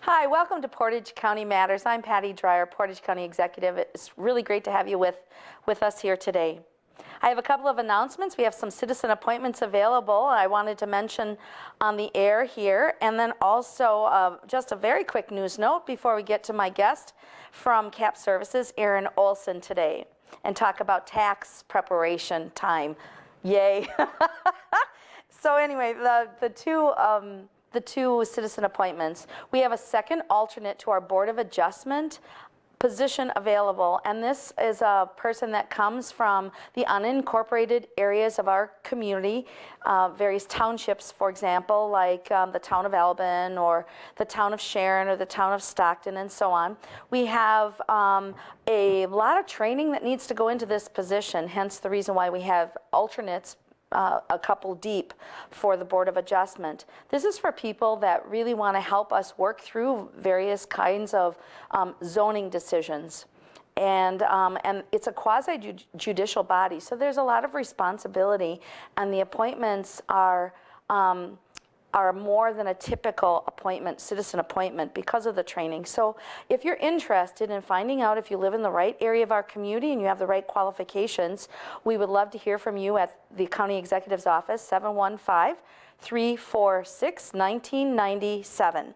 Hi, welcome to Portage County Matters. I'm Patty Dreier, Portage County Executive. It's really great to have you with us here today. I have a couple of announcements. We have some citizen appointments available I wanted to mention on the air here, and then also just a very quick news note before we get to my guest from CAP Services, Erin Olson, today, and talk about tax preparation time. Yay. So anyway, the two citizen appointments. We have a second alternate to our Board of Adjustment position available, and this is a person that comes from the unincorporated areas of our community, various townships, for example, like the town of Albin or the town of Sharon or the town of Stockton and so on. We have a lot of training that needs to go into this position, hence the reason why we have alternates a couple deep for the Board of Adjustment. This is for people that really want to help us work through various kinds of zoning decisions. And it's a quasi-judicial body, so there's a lot of responsibility, and the appointments are more than a typical appointment, citizen appointment, because of the training. So if you're interested in finding out if you live in the right area of our community and you have the right qualifications, we would love to hear from you at the County Executive's Office, 715-346-1997.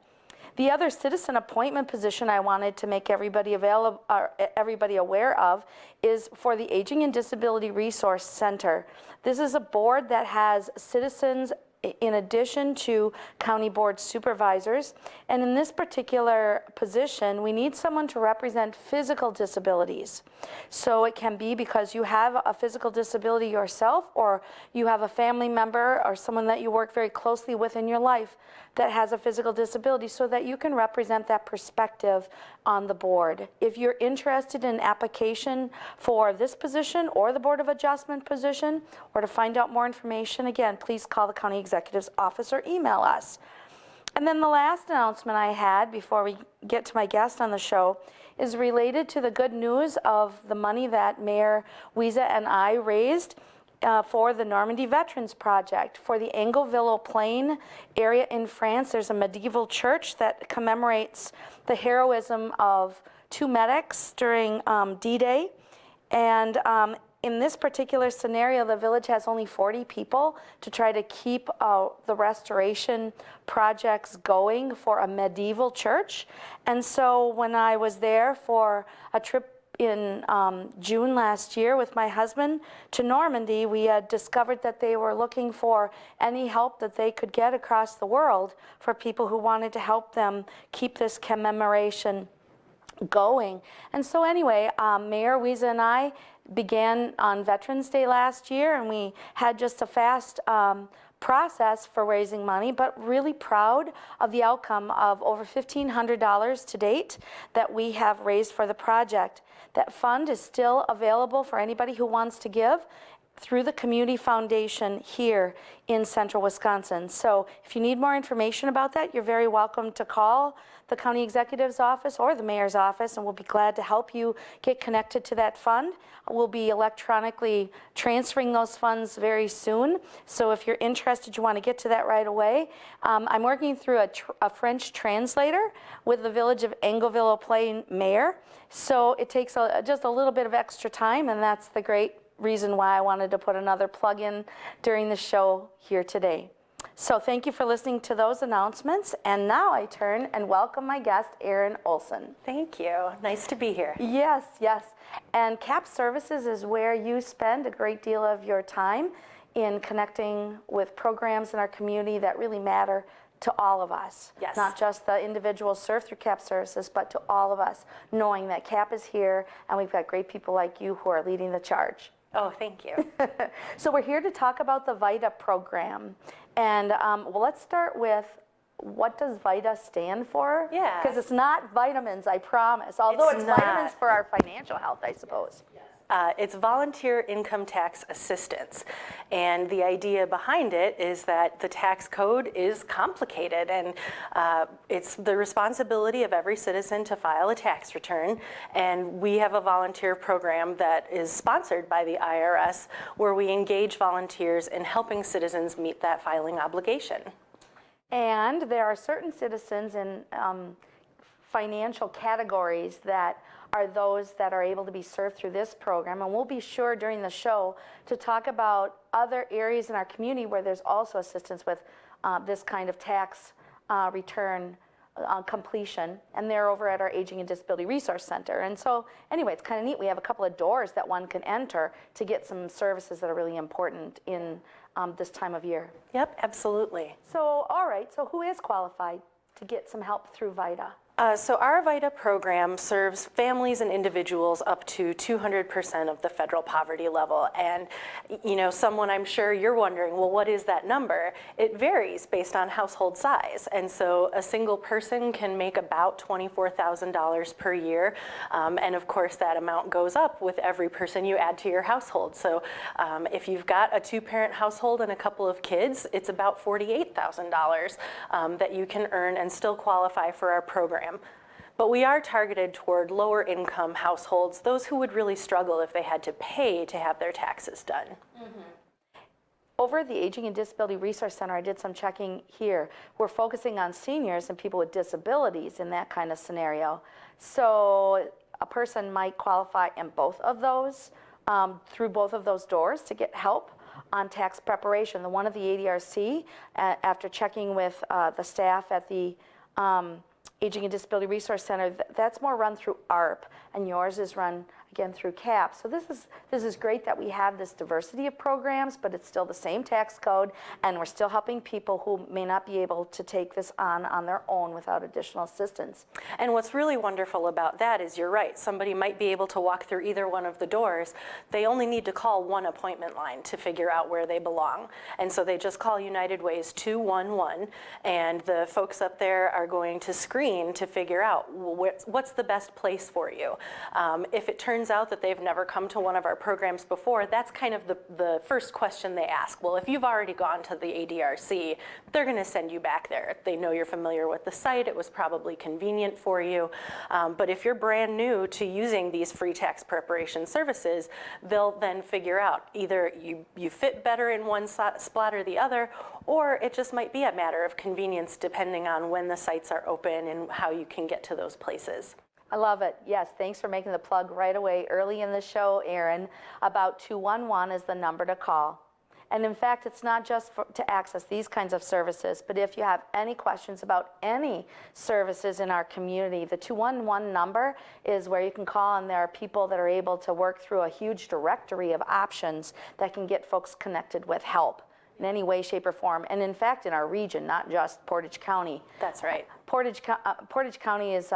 The other citizen appointment position I wanted to make everybody aware of is for the Aging and Disability Resource Center. This is a board that has citizens in addition to county board supervisors. And in this particular position, we need someone to represent physical disabilities. So it can be because you have a physical disability yourself, or you have a family member or someone that you work very closely with in your life that has a physical disability, so that you can represent that perspective on the board. If you're interested in application for this position or the Board of Adjustment position, or to find out more information, again, please call the County Executive's Office or email us. And then the last announcement I had before we get to my guest on the show is related to the good news of the money that Mayor Wiese and I raised for the Normandy Veterans Project. For the Angoville Plain area in France, there's a medieval church that commemorates the heroism of two medics during D-Day. And in this particular scenario, the village has only 40 people to try to keep the restoration projects going for a medieval church. And so when I was there for a trip in June last year with my husband to Normandy, we had discovered that they were looking for any help that they could get across the world for people who wanted to help them keep this commemoration going. And so anyway, Mayor Wiese and I began on Veterans Day last year, and we had just a fast process for raising money, but really proud of the outcome of over $1,500 to date that we have raised for the project. That fund is still available for anybody who wants to give through the Community Foundation here in Central Wisconsin. So if you need more information about that, you're very welcome to call the County Executive's Office or the Mayor's Office, and we'll be glad to help you get connected to that fund. We'll be electronically transferring those funds very soon. So if you're interested, you want to get to that right away. I'm working through a French translator with the Village of Angoville Plain Mayor. So it takes just a little bit of extra time, and that's the great reason why I wanted to put another plug in during the show here today. So thank you for listening to those announcements. And now I turn and welcome my guest, Erin Olson. Thank you. Nice to be here. Yes, yes. And CAP Services is where you spend a great deal of your time in connecting with programs in our community that really matter to all of us. Yes. Not just the individuals served through CAP Services, but to all of us, knowing that CAP is here and we've got great people like you who are leading the charge. Oh, thank you. So we're here to talk about the VITA program. And well, let's start with, what does VITA stand for? Yeah. Because it's not vitamins, I promise. Although it's vitamins for our financial health, I suppose. Yes. It's volunteer income tax assistance. And the idea behind it is that the tax code is complicated, and it's the responsibility of every citizen to file a tax return. And we have a volunteer program that is sponsored by the IRS where we engage volunteers in helping citizens meet that filing obligation. And there are certain citizens in financial categories that are those that are able to be served through this program. And we'll be sure during the show to talk about other areas in our community where there's also assistance with this kind of tax return completion. And they're over at our Aging and Disability Resource Center. And so anyway, it's kind of neat. We have a couple of doors that one can enter to get some services that are really important in this time of year. Yep, absolutely. So, all right, so who is qualified to get some help through VITA? So our VITA program serves families and individuals up to 200% of the federal poverty level. And, you know, someone, I'm sure you're wondering, well, what is that number? It varies based on household size. And so a single person can make about $24,000 per year. And of course, that amount goes up with every person you add to your household. So if you've got a two-parent household and a couple of kids, it's about $48,000 that you can earn and still qualify for our program. But we are targeted toward lower income households, those who would really struggle if they had to pay to have their taxes done. Mm-hmm. Over at the Aging and Disability Resource Center, I did some checking here. We're focusing on seniors and people with disabilities in that kind of scenario. So a person might qualify in both of those, through both of those doors to get help on tax preparation. The one at the ADRC, after checking with the staff at the Aging and Disability Resource Center, that's more run through ARP, and yours is run again through CAP. So this is great that we have this diversity of programs, but it's still the same tax code, and we're still helping people who may not be able to take this on their own without additional assistance. And what's really wonderful about that is you're right, somebody might be able to walk through either one of the doors. They only need to call one appointment line to figure out where they belong. And so they just call United Way's 211, and the folks up there are going to screen to figure out what's the best place for you. If it turns out that they've never come to one of our programs before, that's kind of the first question they ask. Well, if you've already gone to the ADRC, they're going to send you back there. They know you're familiar with the site. It was probably convenient for you. But if you're brand new to using these free tax preparation services, they'll then figure out either you fit better in one spot or the other, or it just might be a matter of convenience depending on when the sites are open and how you can get to those places. I love it. Yes, thanks for making the plug right away early in the show, Erin. About 211 is the number to call. And in fact, it's not just to access these kinds of services, but if you have any questions about any services in our community, the 211 number is where you can call, and there are people that are able to work through a huge directory of options that can get folks connected with help in any way, shape, or form. And in fact, in our region, not just Portage County. That's right. Portage County is...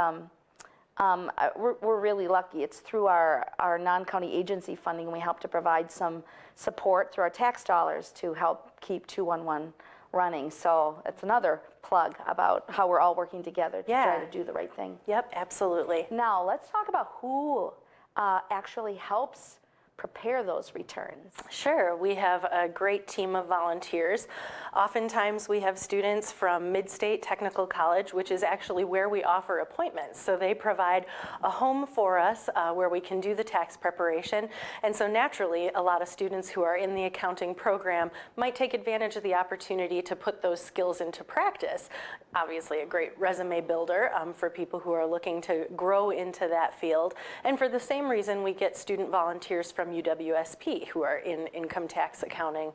we're really lucky. It's through our non-county agency funding, and we help to provide some support through our tax dollars to help keep 211 running. So it's another plug about how we're all working together to try to do the right thing. Yep, absolutely. Now let's talk about who actually helps prepare those returns. Sure, we have a great team of volunteers. Oftentimes we have students from Mid-State Technical College, which is actually where we offer appointments. So they provide a home for us where we can do the tax preparation. And so naturally, a lot of students who are in the accounting program might take advantage of the opportunity to put those skills into practice. Obviously a great resume builder for people who are looking to grow into that field. And for the same reason, we get student volunteers from UWSP who are in income tax accounting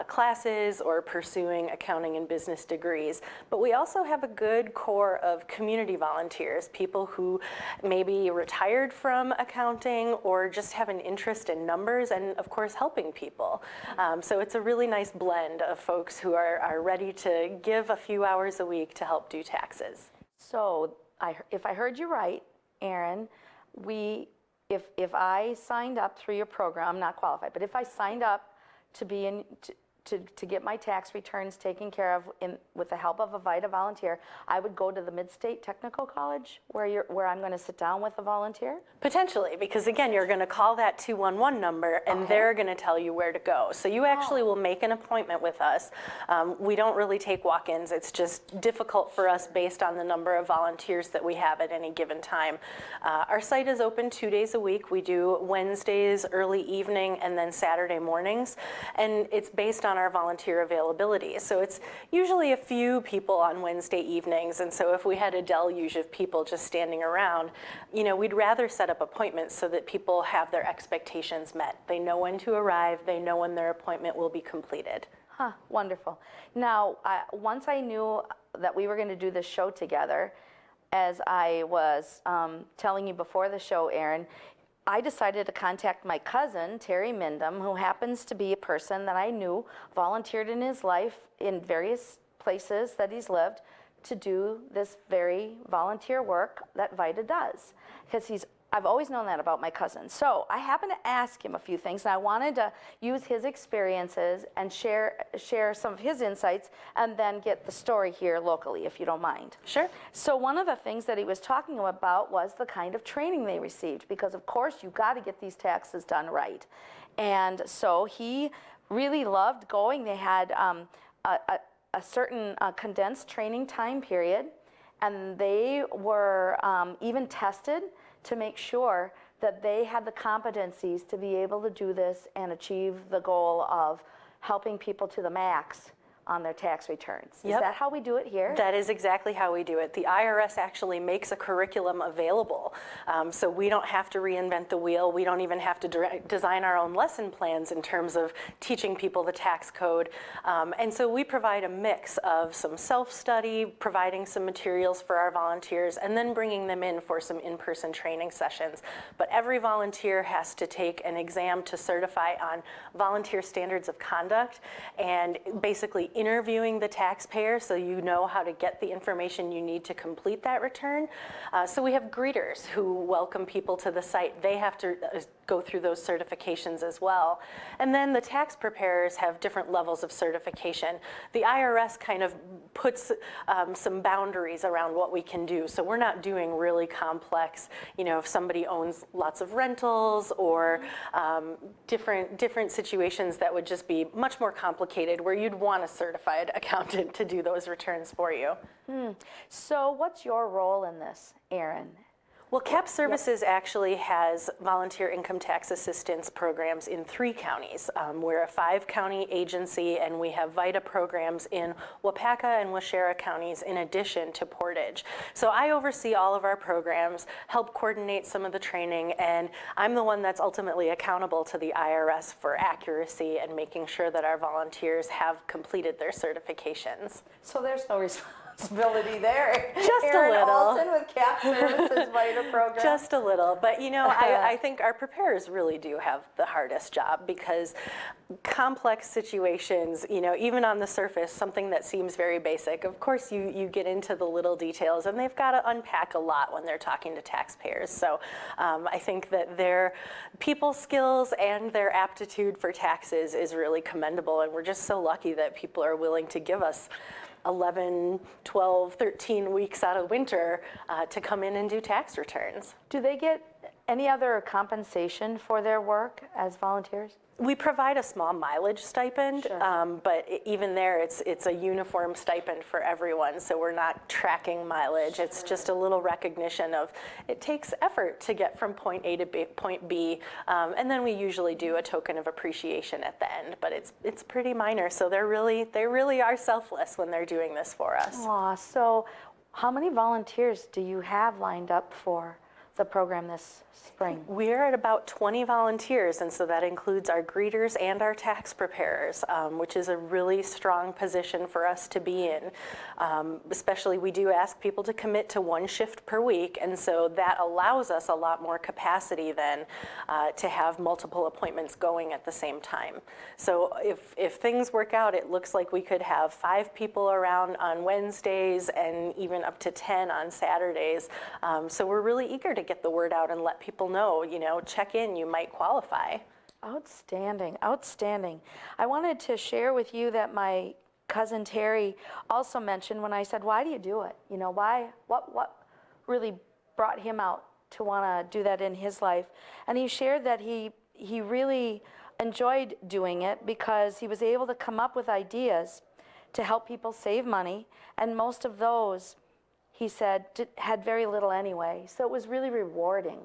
classes or pursuing accounting and business degrees. But we also have a good core of community volunteers, people who maybe retired from accounting or just have an interest in numbers and, of course, helping people. So it's a really nice blend of folks who are ready to give a few hours a week to help do taxes. So if I heard you right, Erin, if I signed up through your program, I'm not qualified, but if I signed up to be to get my tax returns taken care of with the help of a VITA volunteer, I would go to the Mid-State Technical College where I'm going to sit down with a volunteer? Potentially, because again, you're going to call that 211 number and Okay. they're going to tell you where to go. So you actually will make an appointment with us. We don't really take walk-ins. It's just difficult for us based on the number of volunteers that we have at any given time. Our site is open 2 days a week. We do Wednesdays early evening and then Saturday mornings, and it's based on our volunteer availability. So it's usually a few people on Wednesday evenings, and so if we had a deluge of people just standing around, we'd rather set up appointments so that people have their expectations met. They know when to arrive, they know when their appointment will be completed. Huh, wonderful. Now, once I knew that we were going to do this show together, as I was telling you before the show, Erin, I decided to contact my cousin, Terry Mindham, who happens to be a person that I knew volunteered in his life in various places that he's lived to do this very volunteer work that VITA does. Because I've always known that about my cousin. So I happened to ask him a few things, and I wanted to use his experiences and share some of his insights, and then get the story here locally, if you don't mind. Sure. So one of the things that he was talking about was the kind of training they received, because of course you've got to get these taxes done right. And so he really loved going. They had a certain condensed training time period, and they were even tested to make sure that they had the competencies to be able to do this and achieve the goal of helping people to the max on their tax returns. Yep. Is that how we do it here? That is exactly how we do it. The IRS actually makes a curriculum available, so we don't have to reinvent the wheel. We don't even have to design our own lesson plans in terms of teaching people the tax code. And so we provide a mix of some self-study, providing some materials for our volunteers, and then bringing them in for some in-person training sessions. But every volunteer has to take an exam to certify on volunteer standards of conduct, and basically interviewing the taxpayer so you know how to get the information you need to complete that return. So we have greeters who welcome people to the site. They have to go through those certifications as well. And then the tax preparers have different levels of certification. The IRS kind of puts some boundaries around what we can do. So we're not doing really complex, if somebody owns lots of rentals or different situations that would just be much more complicated, where you'd want a certified accountant to do those returns for you. So what's your role in this, Erin? Well, CAP Services actually has volunteer income tax assistance programs in 3 counties. We're a 5-county agency, and we have VITA programs in Wapaka and Waushara counties in addition to Portage. So I oversee all of our programs, help coordinate some of the training, and I'm the one that's ultimately accountable to the IRS for accuracy and making sure that our volunteers have completed their certifications. So there's no responsibility there. Just Erin a little. Olson with CAP Services VITA program. Just a little, but I think our preparers really do have the hardest job, because complex situations, even on the surface, something that seems very basic, of course you get into the little details, and they've got to unpack a lot when they're talking to taxpayers. So I think that their people skills and their aptitude for taxes is really commendable, and we're just so lucky that people are willing to give us 11, 12, 13 weeks out of winter to come in and do tax returns. Do they get any other compensation for their work as volunteers? We provide a small mileage stipend, Sure. but even there, it's a uniform stipend for everyone, so we're not tracking mileage. It's just a little recognition of it takes effort to get from point A to point B, and then we usually do a token of appreciation at the end, but it's pretty minor, so they really are selfless when they're doing this for us. Aw, so how many volunteers do you have lined up for the program this spring? We're at about 20 volunteers, and so that includes our greeters and our tax preparers, which is a really strong position for us to be in. Especially, we do ask people to commit to 1 shift per week, and so that allows us a lot more capacity then to have multiple appointments going at the same time. So if things work out, it looks like we could have 5 people around on Wednesdays and even up to 10 on Saturdays. So we're really eager to get the word out and let people know, check in, you might qualify. Outstanding, outstanding. I wanted to share with you that my cousin Terry also mentioned when I said, why do you do it? You know, why, what really brought him out to want to do that in his life? And he shared that he really enjoyed doing it because he was able to come up with ideas to help people save money, and most of those, he said, had very little anyway. So it was really rewarding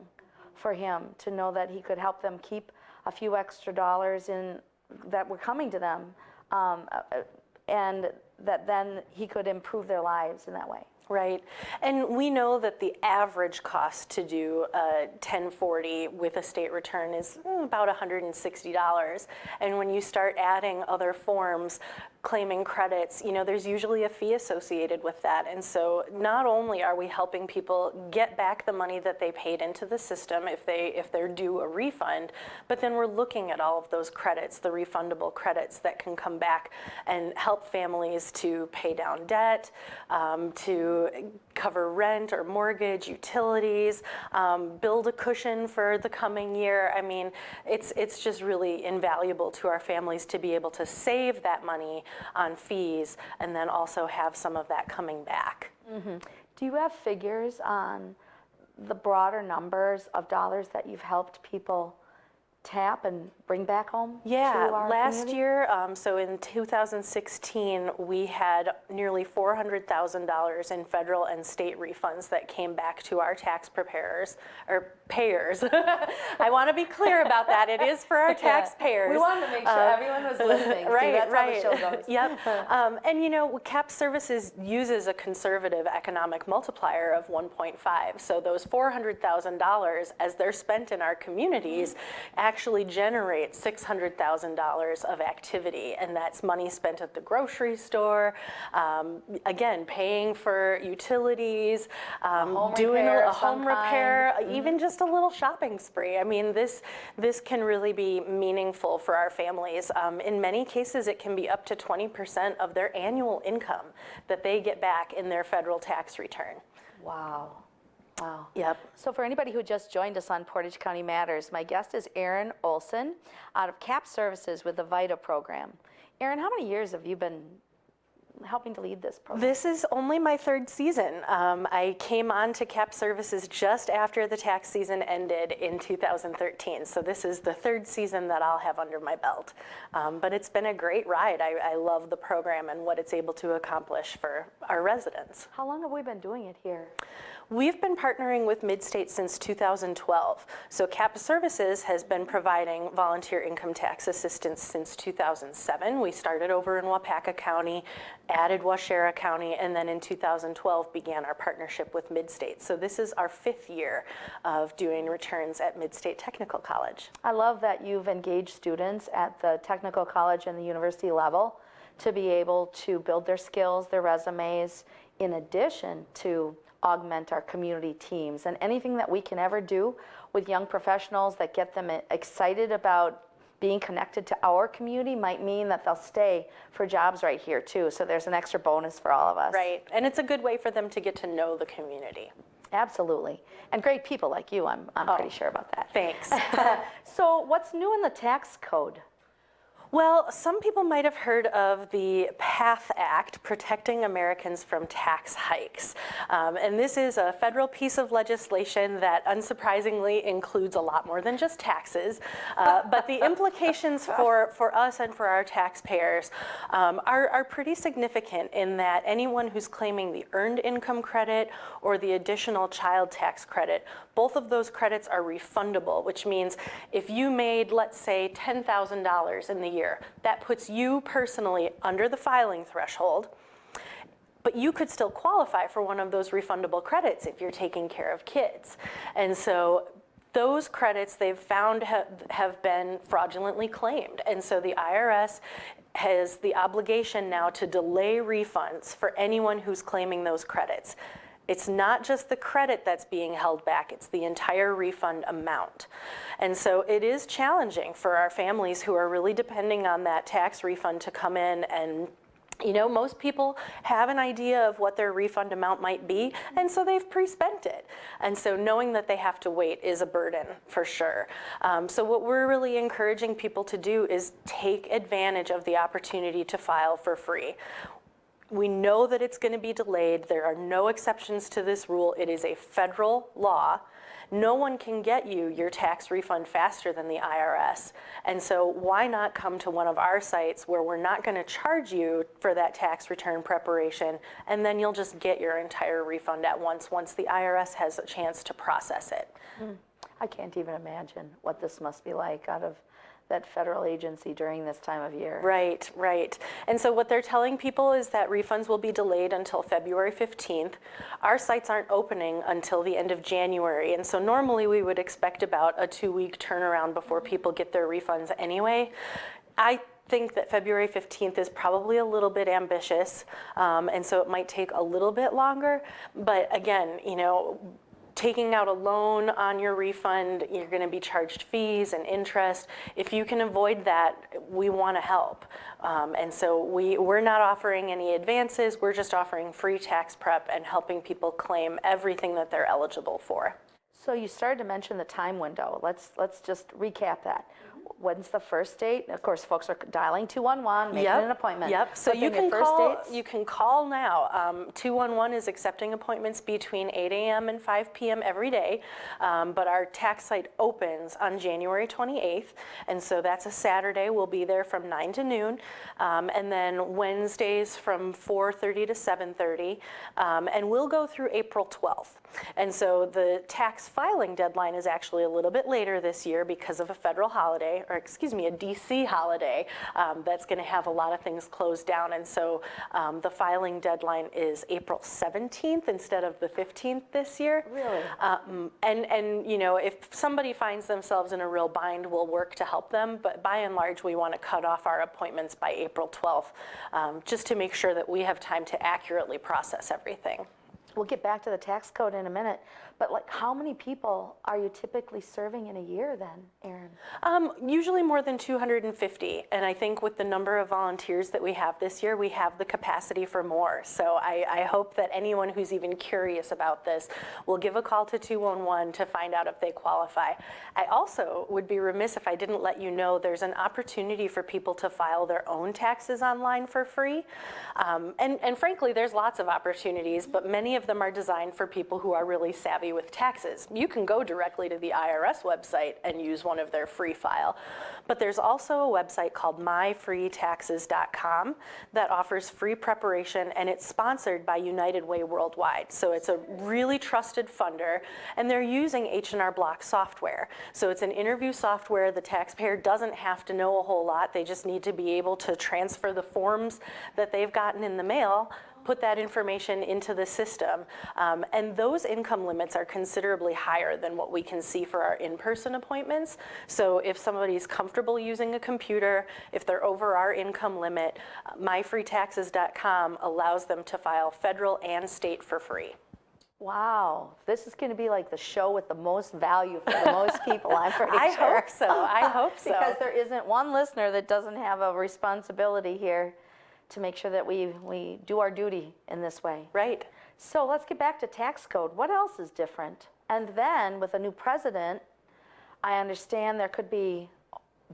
for him to know that he could help them keep a few extra dollars in that were coming to them, and that then he could improve their lives in that way. Right. And we know that the average cost to do a 1040 with a state return is about $160. And when you start adding other forms, claiming credits, you know, there's usually a fee associated with that. And so not only are we helping people get back the money that they paid into the system if they're due a refund, but then we're looking at all of those credits, the refundable credits that can come back and help families to pay down debt, to cover rent or mortgage, utilities, build a cushion for the coming year. I mean, it's just really invaluable to our families to be able to save that money on fees and then also have some of that coming back. Mm-hmm. Do you have figures on the broader numbers of dollars that you've helped people tap and bring back home to our last community? year, so in 2016, we had nearly $400,000 in federal and state refunds that came back to our tax preparers, or payers. I want to be clear about that. It is for our taxpayers. We wanted to make sure everyone was listening. Right, See, that's right. how the show goes. Yep. And you know, CAP Services uses a conservative economic multiplier of 1.5. So those $400,000, as they're spent in our communities, actually generate $600,000 of activity, and that's money spent at the grocery store, again, paying for utilities, doing a home repair, even just a little shopping spree. I mean, this can really be meaningful for our families. In many cases, it can be up to 20% of their annual income that they get back in their federal tax return. Wow. Wow. Yep. So for anybody who just joined us on Portage County Matters, my guest is Erin Olson out of CAP Services with the VITA program. Erin, how many years have you been helping to lead this program? This is only my third season. I came on to CAP Services just after the tax season ended in 2013. So this is the third season that I'll have under my belt. But it's been a great ride. I love the program and what it's able to accomplish for our residents. How long have we been doing it here? We've been partnering with Midstate since 2012. So CAP Services has been providing volunteer income tax assistance since 2007. We started over in Wapaka County, added Waushara County, and then in 2012 began our partnership with Midstate. So this is our 5th year of doing returns at Midstate Technical College. I love that you've engaged students at the technical college and the university level to be able to build their skills, their resumes, in addition to augment our community teams. And anything that we can ever do with young professionals that get them excited about being connected to our community might mean that they'll stay for jobs right here too. So there's an extra bonus for all of us. Right, and it's a good way for them to get to know the community. Absolutely. And great people like you, I'm pretty sure about that. Thanks. So what's new in the tax code? Well, some people might have heard of the PATH Act, Protecting Americans from Tax Hikes. And this is a federal piece of legislation that unsurprisingly includes a lot more than just taxes. But the implications for us and for our taxpayers are pretty significant in that anyone who's claiming the earned income credit or the additional child tax credit, both of those credits are refundable, which means if you made, let's say, $10,000 in the year, that puts you personally under the filing threshold, but you could still qualify for one of those refundable credits if you're taking care of kids. And so those credits they've found have been fraudulently claimed. And so the IRS has the obligation now to delay refunds for anyone who's claiming those credits. It's not just the credit that's being held back, it's the entire refund amount. And so it is challenging for our families who are really depending on that tax refund to come in and You know, most people have an idea of what their refund amount might be, and so they've pre-spent it. And so knowing that they have to wait is a burden for sure. So what we're really encouraging people to do is take advantage of the opportunity to file for free. We know that it's going to be delayed. There are no exceptions to this rule. It is a federal law. No one can get you your tax refund faster than the IRS. And so why not come to one of our sites where we're not going to charge you for that tax return preparation, and then you'll just get your entire refund at once the IRS has a chance to process it. I can't even imagine what this must be like out of that federal agency during this time of year. Right, right. And so what they're telling people is that refunds will be delayed until February 15th. Our sites aren't opening until the end of January, and so normally we would expect about a 2-week turnaround before people get their refunds anyway. I think that February 15th is probably a little bit ambitious, and so it might take a little bit longer. But again, you know, taking out a loan on your refund, you're going to be charged fees and interest. If you can avoid that, we want to help. And so we're not offering any advances. We're just offering free tax prep and helping people claim everything that they're eligible for. So you started to mention the time window. Let's just recap that. When's the first date? Of course, folks are dialing 211, making an appointment. Yep. So But you then your can first call. dates? You can call now. 211 is accepting appointments between 8 a.m. and 5 p.m. every day. But our tax site opens on January 28th, and so that's a Saturday. We'll be there from 9 to noon, and then Wednesdays from 4:30 to 7:30, and we'll go through April 12th. And so the tax filing deadline is actually a little bit later this year because of a federal holiday, or excuse me, a DC holiday that's going to have a lot of things closed down. And so the filing deadline is April 17th instead of the 15th this year. Really? And you know, if somebody finds themselves in a real bind, we'll work to help them. But by and large, we want to cut off our appointments by April 12th, just to make sure that we have time to accurately process everything. We'll get back to the tax code in a minute, but like how many people are you typically serving in a year then, Erin? Usually more than 250, and I think with the number of volunteers that we have this year, we have the capacity for more. So I hope that anyone who's even curious about this will give a call to 211 to find out if they qualify. I also would be remiss if I didn't let you know there's an opportunity for people to file their own taxes online for free. And frankly, there's lots of opportunities, but many of them are designed for people who are really savvy with taxes. You can go directly to the IRS website and use one of their free file. But there's also a website called myfreetaxes.com that offers free preparation, and it's sponsored by United Way Worldwide. So it's a really trusted funder, and they're using H&R Block software. So it's an interview software. The taxpayer doesn't have to know a whole lot. They just need to be able to transfer the forms that they've gotten in the mail, put that information into the system, and those income limits are considerably higher than what we can see for our in-person appointments. So if somebody's comfortable using a computer, if they're over our income limit, myfreetaxes.com allows them to file federal and state for free. Wow, this is going to be like the show with the most value for the most people, I'm pretty sure. I hope so. I hope so. Because there isn't one listener that doesn't have a responsibility here to make sure that we do our duty in this way. Right. So let's get back to tax code. What else is different? And then with a new president, I understand there could be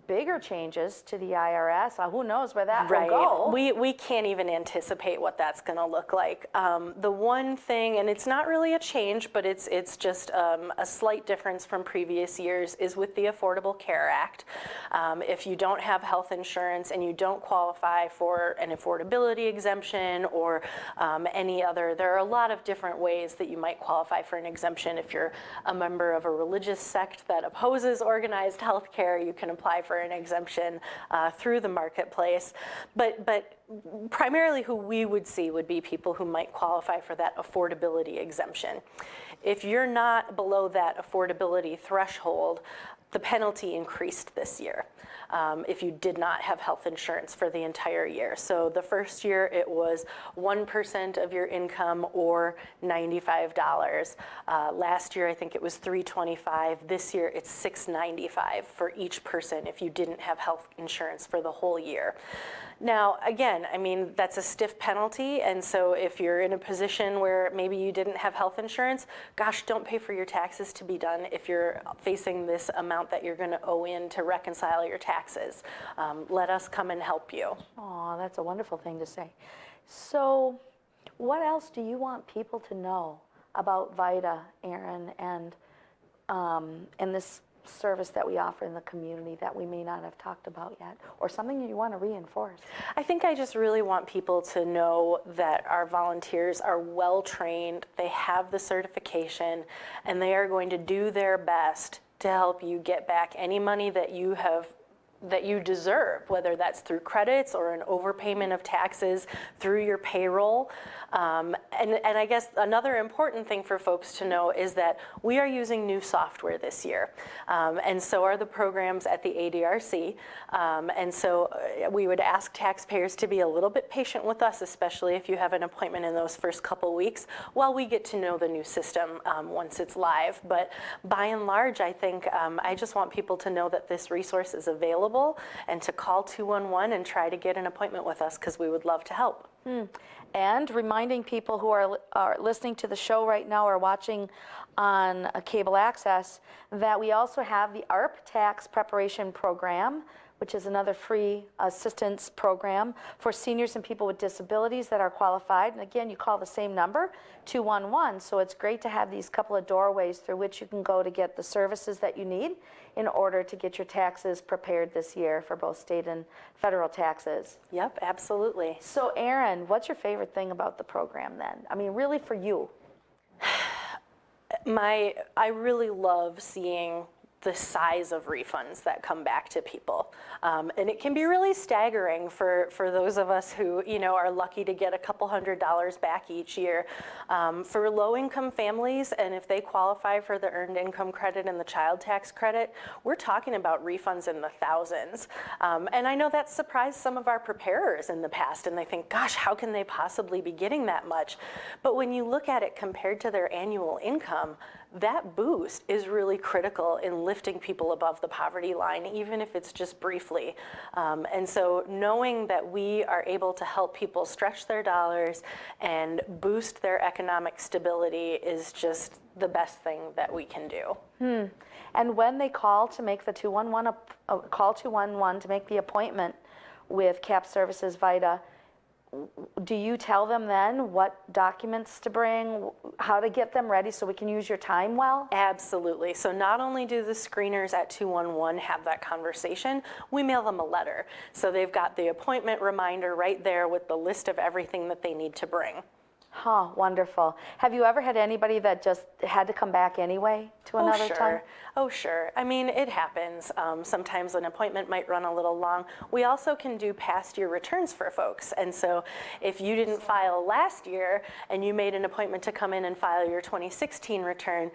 bigger changes to the IRS. Who knows where that will go? We can't even anticipate what that's going to look like. The one thing, and it's not really a change, but it's just a slight difference from previous years, is with the Affordable Care Act. If you don't have health insurance and you don't qualify for an affordability exemption or any other, there are a lot of different ways that you might qualify for an exemption. If you're a member of a religious sect that opposes organized health care, you can apply for an exemption through the marketplace. But primarily who we would see would be people who might qualify for that affordability exemption. If you're not below that affordability threshold, the penalty increased this year if you did not have health insurance for the entire year. So the first year it was 1% of your income or $95. Last year I think it was $325. This year it's $695 for each person if you didn't have health insurance for the whole year. Now, again, I mean, that's a stiff penalty, and so if you're in a position where maybe you didn't have health insurance, gosh, don't pay for your taxes to be done if you're facing this amount that you're going to owe in to reconcile your taxes. Let us come and help you. Oh, that's a wonderful thing to say. So what else do you want people to know about VITA, Erin, and this service that we offer in the community that we may not have talked about yet, or something you want to reinforce? I think I just really want people to know that our volunteers are well trained, they have the certification, and they are going to do their best to help you get back any money that you deserve, whether that's through credits or an overpayment of taxes through your payroll. And I guess another important thing for folks to know is that we are using new software this year, and so are the programs at the ADRC. And so we would ask taxpayers to be a little bit patient with us, especially if you have an appointment in those first couple weeks, while we get to know the new system once it's live. But by and large, I think I just want people to know that this resource is available and to call 211 and try to get an appointment with us, because we would love to help. And reminding people who are listening to the show right now or watching on cable access that we also have the ARP tax preparation program, which is another free assistance program for seniors and people with disabilities that are qualified. And again, you call the same number, 211. So it's great to have these couple of doorways through which you can go to get the services that you need in order to get your taxes prepared this year for both state and federal taxes. Yep, absolutely. So Erin, what's your favorite thing about the program then? I mean, really for you. I really love seeing the size of refunds that come back to people. And it can be really staggering for those of us who, are lucky to get a couple $100s back each year. For low-income families, and if they qualify for the Earned Income Credit and the Child Tax Credit, we're talking about refunds in the thousands. And I know that surprised some of our preparers in the past, and they think, gosh, how can they possibly be getting that much? But when you look at it compared to their annual income, that boost is really critical in lifting people above the poverty line, even if it's just briefly. And so knowing that we are able to help people stretch their dollars and boost their economic stability is just the best thing that we can do. And when they call to make the 211, call 211 to make the appointment with CAP Services VITA, do you tell them then what documents to bring, how to get them ready so we can use your time well? Absolutely. So not only do the screeners at 211 have that conversation, we mail them a letter. So they've got the appointment reminder right there with the list of everything that they need to bring. Huh, wonderful. Have you ever had anybody that just had to come back anyway to another time? Oh, sure. I mean, it happens. Sometimes an appointment might run a little long. We also can do past year returns for folks. And so if you didn't file last year and you made an appointment to come in and file your 2016 return,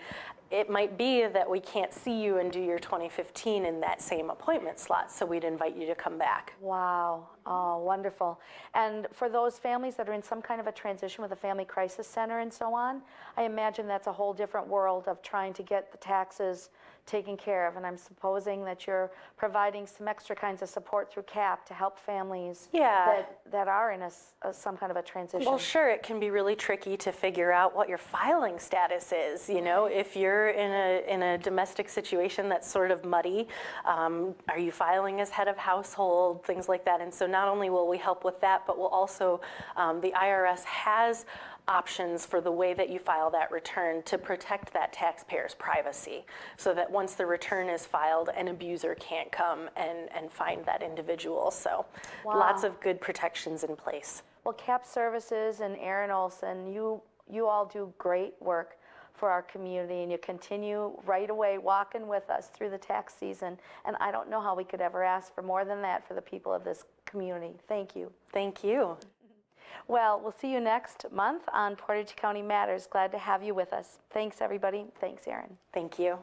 it might be that we can't see you and do your 2015 in that same appointment slot, so we'd invite you to come back. Wow, oh, wonderful. And for those families that are in some kind of a transition with a family crisis center and so on, I imagine that's a whole different world of trying to get the taxes taken care of. And I'm supposing that you're providing some extra kinds of support through CAP to help families that are in some kind of a transition. Well, sure, it can be really tricky to figure out what your filing status is. If you're in a domestic situation that's sort of muddy, are you filing as head of household, things like that. And so not only will we help with that, but we'll also, the IRS has options for the way that you file that return to protect that taxpayer's privacy, so that once the return is filed, an abuser can't come and find that individual. So lots of good protections in place. Well, CAP Services and Erin Olson, you all do great work for our community, and you continue right away walking with us through the tax season. And I don't know how we could ever ask for more than that for the people of this community. Thank you. Thank you. Well, we'll see you next month on Portage County Matters. Glad to have you with us. Thanks, everybody. Thanks, Erin. Thank you.